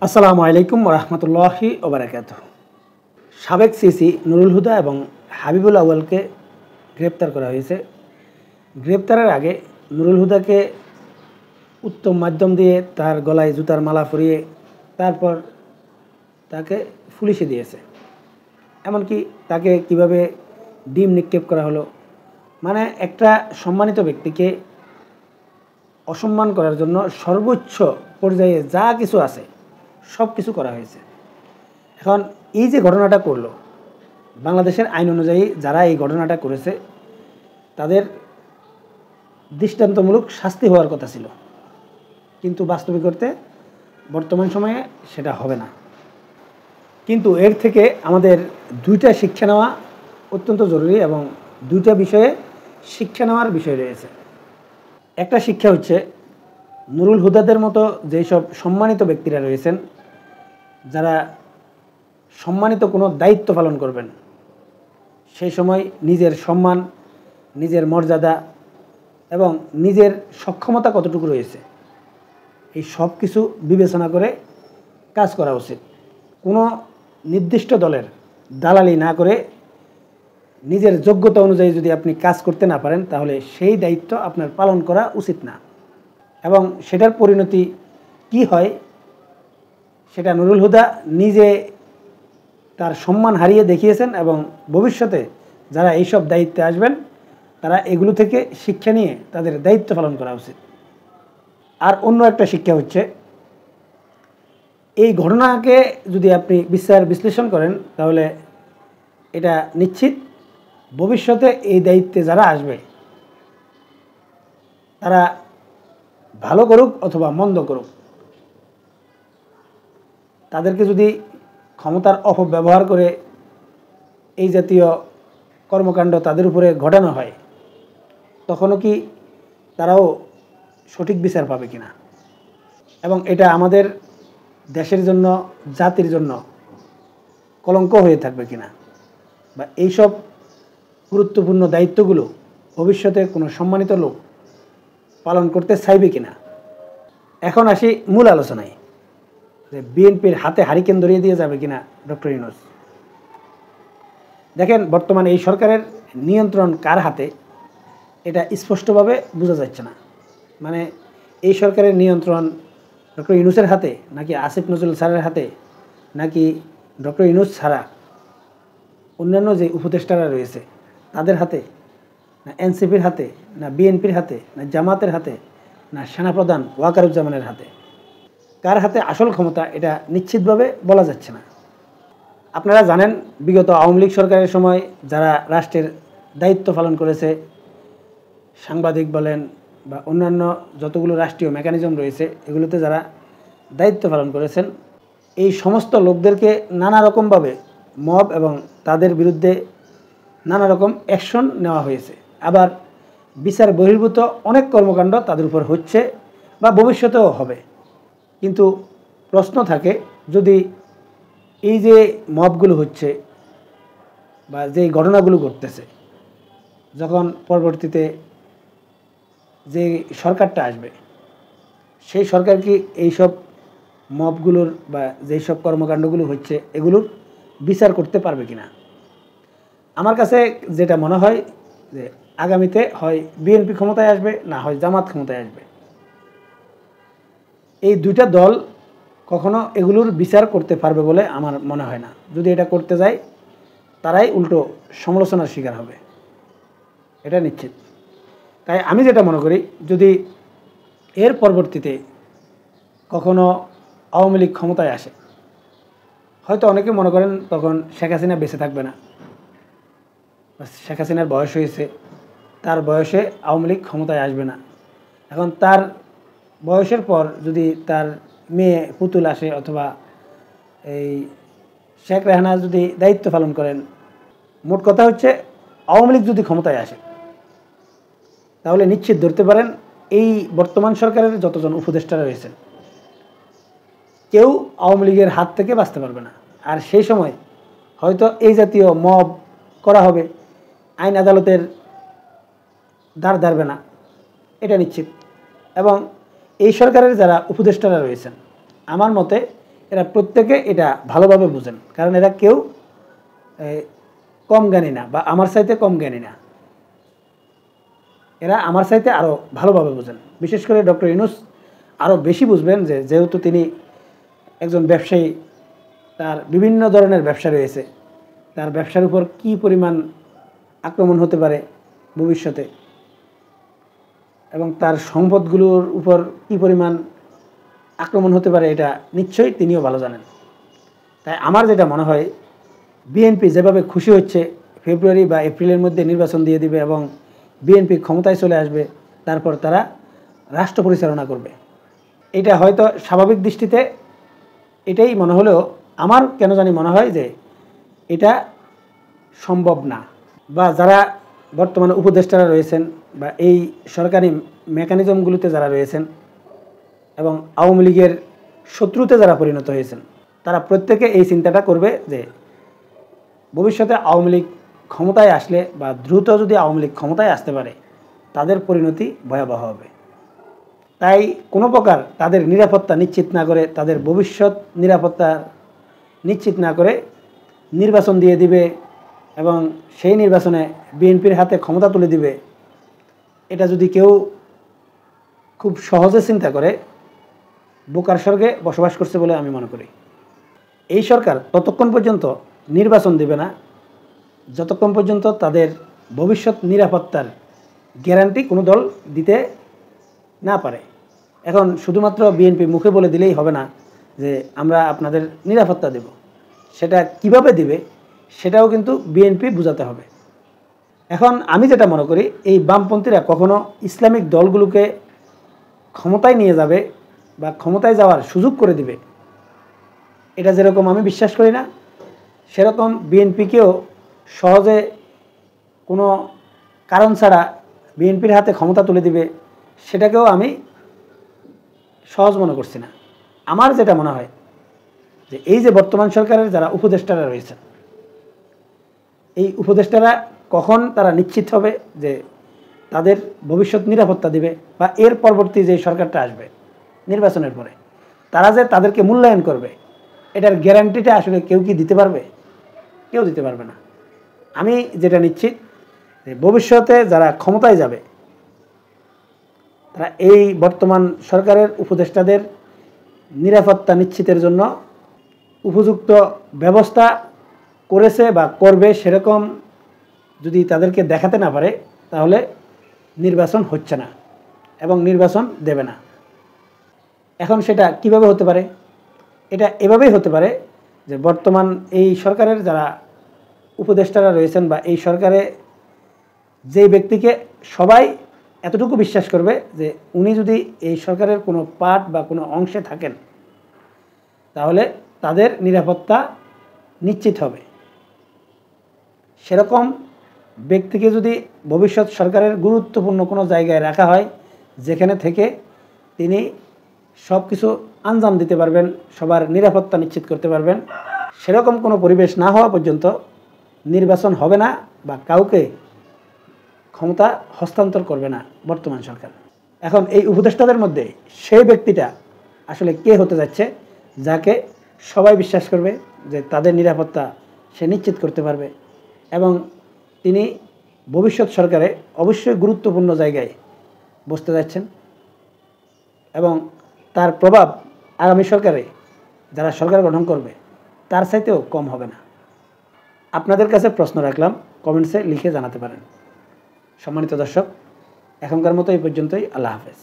আসসালামু আলাইকুম রহমতুল্লাহি ওবারাকাতুহু। সাবেক সিসি নুরুল হুদা এবং হাবিবুল আউয়ালকে গ্রেপ্তার করা হয়েছে। গ্রেপ্তারের আগে নুরুল হুদাকে উত্তম মাধ্যম দিয়ে তার গলায় জুতার মালা পরিয়ে তারপর তাকে পুলিশে দিয়েছে। এমনকি তাকে কিভাবে ডিম নিক্ষেপ করা হলো, মানে একটা সম্মানিত ব্যক্তিকে অসম্মান করার জন্য সর্বোচ্চ পর্যায়ে যা কিছু আছে সব কিছু করা হয়েছে। এখন এই যে ঘটনাটা করলো, বাংলাদেশের আইন অনুযায়ী যারা এই ঘটনাটা করেছে তাদের দৃষ্টান্তমূলক শাস্তি হওয়ার কথা ছিল, কিন্তু বাস্তবিকতে বর্তমান সময়ে সেটা হবে না। কিন্তু এর থেকে আমাদের দুইটা শিক্ষা নেওয়া অত্যন্ত জরুরি এবং দুইটা বিষয়ে শিক্ষা নেওয়ার বিষয় রয়েছে। একটা শিক্ষা হচ্ছে, নুরুল হুদাদের মতো যেই সব সম্মানিত ব্যক্তিরা রয়েছেন, যারা সম্মানিত কোনো দায়িত্ব পালন করবেন, সেই সময় নিজের সম্মান, নিজের মর্যাদা এবং নিজের সক্ষমতা কতটুকু রয়েছে এই সব কিছু বিবেচনা করে কাজ করা উচিত। কোনো নির্দিষ্ট দলের দালালি না করে নিজের যোগ্যতা অনুযায়ী যদি আপনি কাজ করতে না পারেন, তাহলে সেই দায়িত্ব আপনার পালন করা উচিত না। এবং সেটার পরিণতি কি হয় সেটা নুরুল হুদা নিজে তার সম্মান হারিয়ে দেখিয়েছেন, এবং ভবিষ্যতে যারা এইসব দায়িত্বে আসবেন তারা এগুলো থেকে শিক্ষা নিয়ে তাদের দায়িত্ব পালন করা উচিত। আর অন্য একটা শিক্ষা হচ্ছে, এই ঘটনাকে যদি আপনি বিশ্লেষণ করেন তাহলে এটা নিশ্চিত ভবিষ্যতে এই দায়িত্বে যারা আসবে তারা ভালো করুক অথবা মন্দ করুক, তাদেরকে যদি ক্ষমতার অপব্যবহার করে এই জাতীয় কর্মকাণ্ড তাদের উপরে ঘটানো হয়, তখনও কি তারাও সঠিক বিচার পাবে কিনা, এবং এটা আমাদের দেশের জন্য, জাতির জন্য কলঙ্ক হয়ে থাকবে কিনা, বা এইসব গুরুত্বপূর্ণ দায়িত্বগুলো ভবিষ্যতে কোনো সম্মানিত লোক পালন করতে চাইবে কিনা। এখন আসি মূল আলোচনায়, যে বিএনপির হাতে হারিকেন ধরিয়ে দিয়ে যাবে কিনা ডক্টর ইউনূস। দেখেন, বর্তমানে এই সরকারের নিয়ন্ত্রণ কার হাতে এটা স্পষ্টভাবে বোঝা যাচ্ছে না। মানে এই সরকারের নিয়ন্ত্রণ ডক্টর ইউনূসের হাতে, নাকি আসিফ নজরুল স্যারের হাতে, নাকি ডক্টর ইউনূস ছাড়া অন্যান্য যে উপদেষ্টারা রয়েছে তাদের হাতে, না এনসিপির হাতে, না বিএনপির হাতে, না জামাতের হাতে, না সেনাপ্রধান ওয়াকারুজ্জামানের হাতে। কার হাতে আসল ক্ষমতা এটা নিশ্চিতভাবে বলা যাচ্ছে না। আপনারা জানেন, বিগত আওয়ামী লীগ সরকারের সময় যারা রাষ্ট্রের দায়িত্ব পালন করেছে, সাংবাদিক বলেন বা অন্যান্য যতগুলো রাষ্ট্রীয় মেকানিজম রয়েছে, এগুলোতে যারা দায়িত্ব পালন করেছেন, এই সমস্ত লোকদেরকে নানা রকমভাবে মব এবং তাদের বিরুদ্ধে নানা রকম অ্যাকশন নেওয়া হয়েছে। আবার বিচার বহির্ভূত অনেক কর্মকাণ্ড তাদের উপর হচ্ছে বা ভবিষ্যতেও হবে। কিন্তু প্রশ্ন থাকে, যদি এই যে মবগুলো হচ্ছে বা যেই ঘটনাগুলো ঘটতেছে, যখন পরবর্তীতে যে সরকারটা আসবে, সেই সরকার কি এইসব মবগুলোর বা যেই সব কর্মকাণ্ডগুলো হচ্ছে এগুলোর বিচার করতে পারবে কিনা। আমার কাছে যেটা মনে হয় যে আগামীতে হয় বিএনপি ক্ষমতায় আসবে, না হয় জামাত ক্ষমতায় আসবে। এই দুইটা দল কখনো এগুলোর বিচার করতে পারবে বলে আমার মনে হয় না। যদি এটা করতে যায়, তারাই উল্টো সমালোচনার শিকার হবে, এটা নিশ্চিত। তাই আমি যেটা মনে করি, যদি এর পরবর্তীতে কখনো আওয়ামী লীগ ক্ষমতায় আসে, হয়তো অনেকে মনে করেন তখন শেখ হাসিনা বেঁচে থাকবে না, শেখ হাসিনার বয়স হয়েছে, তার বয়সে আওয়ামী লীগ ক্ষমতায় আসবে না। এখন তার বয়সের পর যদি তার মেয়ে পুতুল আসে, অথবা এই শেখ রেহানা যদি দায়িত্ব পালন করেন, মোট কথা হচ্ছে আওয়ামী লীগ যদি ক্ষমতায় আসে, তাহলে নিশ্চিত ধরতে পারেন এই বর্তমান সরকারের যতজন উপদেষ্টারা রয়েছেন কেউ আওয়ামী লীগের হাত থেকে বাঁচতে পারবে না। আর সেই সময় হয়তো এই জাতীয় মব করা হবে, আইন আদালতের ধার ধারবে না, এটা নিশ্চিত। এবং এই সরকারের যারা উপদেষ্টারা রয়েছেন, আমার মতে এরা প্রত্যেকে এটা ভালোভাবে বুঝেন, কারণ এরা কেউ কম জ্ঞানী না বা আমার চাইতে কম জ্ঞানী না, এরা আমার চাইতে আরও ভালোভাবে বুঝেন। বিশেষ করে ডক্টর ইউনূস আরও বেশি বুঝবেন, যেহেতু তিনি একজন ব্যবসায়ী, তার বিভিন্ন ধরনের ব্যবসা রয়েছে, তার ব্যবসার উপর কী পরিমাণ আক্রমণ হতে পারে ভবিষ্যতে এবং তার সম্পদগুলোর উপর কী পরিমাণ আক্রমণ হতে পারে এটা নিশ্চয়ই তিনিও ভালো জানেন। তাই আমার যেটা মনে হয়, বিএনপি যেভাবে খুশি হচ্ছে ফেব্রুয়ারি বা এপ্রিলের মধ্যে নির্বাচন দিয়ে দিবে এবং বিএনপি ক্ষমতায় চলে আসবে, তারপর তারা রাষ্ট্র পরিচালনা করবে, এটা হয়তো স্বাভাবিক দৃষ্টিতে এটাই মনে হলেও আমার কেন জানি মনে হয় যে এটা সম্ভব না। বা যারা বর্তমানে উপদেষ্টারা রয়েছেন বা এই সরকারি মেকানিজমগুলোতে যারা রয়েছেন এবং আওয়ামী লীগের শত্রুতে যারা পরিণত হয়েছেন, তারা প্রত্যেকে এই চিন্তাটা করবে যে ভবিষ্যতে আওয়ামী লীগ ক্ষমতায় আসলে বা দ্রুত যদি আওয়ামী লীগ ক্ষমতায় আসতে পারে, তাদের পরিণতি ভয়াবহ হবে। তাই কোনো প্রকার তাদের নিরাপত্তা নিশ্চিত না করে, তাদের ভবিষ্যৎ নিরাপত্তা নিশ্চিত না করে নির্বাচন দিয়ে দিবে এবং সেই নির্বাচনে বিএনপির হাতে ক্ষমতা তুলে দিবে, এটা যদি কেউ খুব সহজে চিন্তা করে, বোকার স্বর্গে বসবাস করছে বলে আমি মনে করি। এই সরকার ততক্ষণ পর্যন্ত নির্বাচন দেবে না যতক্ষণ পর্যন্ত তাদের ভবিষ্যৎ নিরাপত্তার গ্যারান্টি কোনো দল দিতে না পারে। এখন শুধুমাত্র বিএনপি মুখে বলে দিলেই হবে না যে আমরা আপনাদের নিরাপত্তা দেব, সেটা কিভাবে দিবে সেটাও কিন্তু বিএনপি বোঝাতে হবে। এখন আমি যেটা মনে করি, এই বামপন্থীরা কখনো ইসলামিক দলগুলোকে ক্ষমতায় নিয়ে যাবে বা ক্ষমতায় যাওয়ার সুযোগ করে দিবে, এটা যেরকম আমি বিশ্বাস করি না, সেরকম বিএনপিকেও সহজে কোনো কারণ ছাড়া বিএনপির হাতে ক্ষমতা তুলে দিবে সেটাকেও আমি সহজ মনে করছি না। আমার যেটা মনে হয় যে এই যে বর্তমান সরকারের যারা উপদেষ্টারা রয়েছেন, এই উপদেষ্টারা কখন তারা নিশ্চিত হবে যে তাদের ভবিষ্যৎ নিরাপত্তা দিবে বা এর পরবর্তী যে সরকারটা আসবে নির্বাচনের পরে, তারা যে তাদেরকে মূল্যায়ন করবে, এটার গ্যারান্টিটা আসলে কেউ কি দিতে পারবে? কেউ দিতে পারবে না। আমি যেটা নিশ্চিত যে ভবিষ্যতে যারা ক্ষমতায় যাবে, তারা এই বর্তমান সরকারের উপদেষ্টাদের নিরাপত্তা নিশ্চিতের জন্য উপযুক্ত ব্যবস্থা করেছে বা করবে, সেরকম যদি তাদেরকে দেখাতে না পারে, তাহলে নির্বাচন হচ্ছে না এবং নির্বাচন দেবে না। এখন সেটা কিভাবে হতে পারে? এটা এভাবেই হতে পারে যে বর্তমান এই সরকারের যারা উপদেষ্টারা রয়েছেন বা এই সরকারে যে ব্যক্তিকে সবাই এতটুকু বিশ্বাস করবে যে উনি যদি এই সরকারের কোনো পার্ট বা কোনো অংশে থাকেন, তাহলে তাদের নিরাপত্তা নিশ্চিত হবে, সেরকম ব্যক্তিকে যদি ভবিষ্যৎ সরকারের গুরুত্বপূর্ণ কোনো জায়গায় রাখা হয়, যেখানে থেকে তিনি সব কিছু আঞ্জাম দিতে পারবেন, সবার নিরাপত্তা নিশ্চিত করতে পারবেন, সেরকম কোনো পরিবেশ না হওয়া পর্যন্ত নির্বাচন হবে না বা কাউকে ক্ষমতা হস্তান্তর করবে না বর্তমান সরকার। এখন এই উপদেষ্টাদের মধ্যে সেই ব্যক্তিটা আসলে কে হতে যাচ্ছে, যাকে সবাই বিশ্বাস করবে যে তাদের নিরাপত্তা সে নিশ্চিত করতে পারবে এবং তিনি ভবিষ্যৎ সরকারে অবশ্যই গুরুত্বপূর্ণ জায়গায় বসতে যাচ্ছেন এবং তার প্রভাব আগামী সরকারে যারা সরকার গঠন করবে তার চাইতেও কম হবে না। আপনাদের কাছে প্রশ্ন রাখলাম, কমেন্টসে লিখে জানাতে পারেন। সম্মানিত দর্শক, এখনকার মতো এই পর্যন্তই। আল্লাহ হাফেজ।